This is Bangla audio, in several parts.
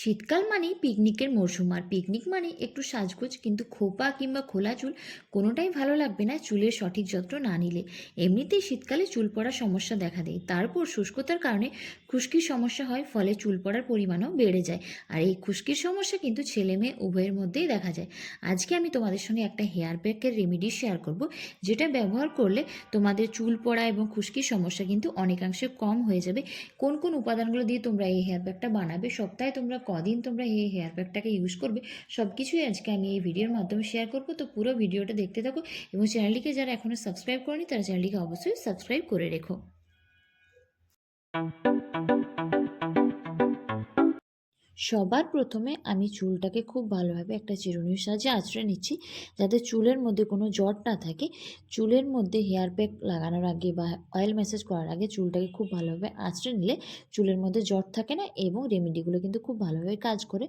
শীতকাল মানেই পিকনিকের মরশুম, আর পিকনিক মানে একটু সাজগোজ, কিন্তু খোপা কিংবা খোলা চুল কোনোটাই ভালো লাগবে না চুলের সঠিক যত্ন না নিলে। এমনিতেই শীতকালে চুল পড়ার সমস্যা দেখা দেয়, তারপর শুষ্কতার কারণে খুশকির সমস্যা হয়, ফলে চুল পড়ার পরিমাণও বেড়ে যায়। আর এই খুশকির সমস্যা কিন্তু ছেলে মেয়ে উভয়ের মধ্যেই দেখা যায়। আজকে আমি তোমাদের সঙ্গে একটা হেয়ার প্যাকের রেমেডি শেয়ার করব, যেটা ব্যবহার করলে তোমাদের চুল পড়া এবং খুশকির সমস্যা কিন্তু অনেকাংশে কম হয়ে যাবে। কোন কোন উপাদানগুলো দিয়ে তোমরা এই হেয়ার প্যাকটা বানাবে, সপ্তাহে তোমরা কদিন তোমরা এই হেয়ার প্যাকটাকে ইউজ করবে, সব কিছুই আজকে আমি এই ভিডিওর মাধ্যমে শেয়ার করবো। তো পুরো ভিডিওটা দেখতে থাকো, এবং চ্যানেলটিকে যারা এখনও সাবস্ক্রাইব করেনি তারা চ্যানেলটিকে অবশ্যই সাবস্ক্রাইব করে রেখো। সবার প্রথমে আমি চুলটাকে খুব ভালোভাবে একটা চিরুনির সাহায্যে আঁচড়ে নিচ্ছি, যাতে চুলের মধ্যে কোনো জট না থাকে। চুলের মধ্যে হেয়ার প্যাক লাগানোর আগে বা অয়েল ম্যাসাজ করার আগে চুলটাকে খুব ভালোভাবে আঁচড়ে নিলে চুলের মধ্যে জট থাকে না, এবং রেমেডিগুলো কিন্তু খুব ভালোভাবে কাজ করে।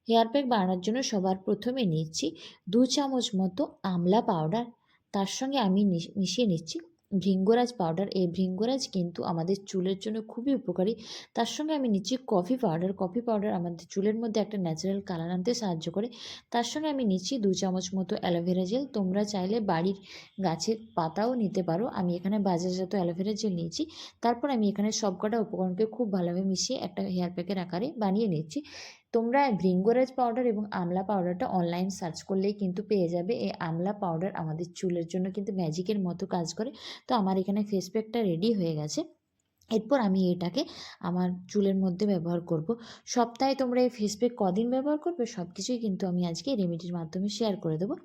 হেয়ার প্যাক বানানোর জন্য সবার প্রথমে নিচ্ছি 2 চামচ মতো আমলা পাউডার, তার সঙ্গে আমি মিশিয়ে নিচ্ছি ভৃঙ্গরাজ পাউডার। এই ভৃঙ্গরাজ কিন্তু আমাদের চুলের জন্য খুবই উপকারী। তার সঙ্গে আমি নিচ্ছি কফি পাউডার। কফি পাউডার আমাদের চুলের মধ্যে একটা ন্যাচারাল কালার আনতে সাহায্য করে। তার সঙ্গে আমি নিচ্ছি 2 চামচ মতো অ্যালোভেরা জেল। তোমরা চাইলে বাড়ির গাছের পাতাও নিতে পারো, আমি এখানে বাজারজাত অ্যালোভেরা জেল নিয়েছি। তারপর আমি এখানে সবকটা উপকরণকে খুব ভালোভাবে মিশিয়ে একটা হেয়ার প্যাকের আকারে বানিয়ে নিচ্ছি। তোমরা ভৃঙ্গরাজ পাউডার এবং আমলা পাউডারটা অনলাইন সার্চ করলেই কিন্তু পেয়ে যাবে। এই আমলা পাউডার আমাদের চুলের জন্য কিন্তু ম্যাজিকের মতো কাজ করে। তো আমার এখানে ফেস প্যাকটা রেডি হয়ে গেছে। এরপর আমি এটাকে আমার চুলের মধ্যে ব্যবহার করব। সপ্তাহে তোমরা এই ফেস প্যাক কদিন ব্যবহার করবে, সব কিছুই কিন্তু আমি আজকে রেমেডির মাধ্যমে শেয়ার করে দেবো।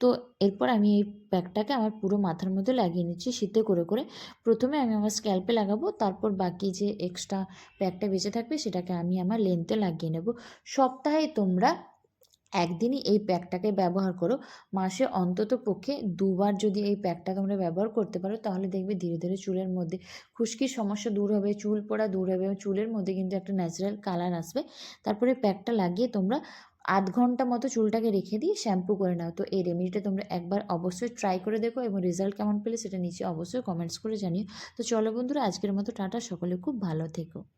তো এরপর আমি এই প্যাকটাকে আমার পুরো মাথার মধ্যে লাগিয়ে নিচ্ছি শীতে করে করে। প্রথমে আমি আমার স্ক্যাল্পে লাগাবো, তারপর বাকি যে এক্সট্রা প্যাকটা বেঁচে থাকবে সেটাকে আমি আমার লেন্থে লাগিয়ে নেব। সপ্তাহে তোমরা একদিনই এই প্যাকটাকে ব্যবহার করো। মাসে অন্তত পক্ষে 2বার যদি এই প্যাকটা তোমরা ব্যবহার করতে পারো, তাহলে দেখবে ধীরে ধীরে চুলের মধ্যে খুশকির সমস্যা দূর হবে, চুল পড়া দূর হবে, এবং চুলের মধ্যে কিন্তু একটা ন্যাচারাল কালার আসবে। তারপরে প্যাকটা লাগিয়ে তোমরা 8 ঘন্টা মতো চুলটাকে রেখে দিয়ে শ্যাম্পু করে নাও। তো এই রেমেডিটা তোমরা একবার অবশ্যই ট্রাই করে দেখো, এবং রেজাল্ট কেমন পেলে সেটা নিচে অবশ্যই কমেন্টস করে জানিও। তো চলো বন্ধুরা, আজকের মতো টাটা, সকলে খুব ভালো থেকো।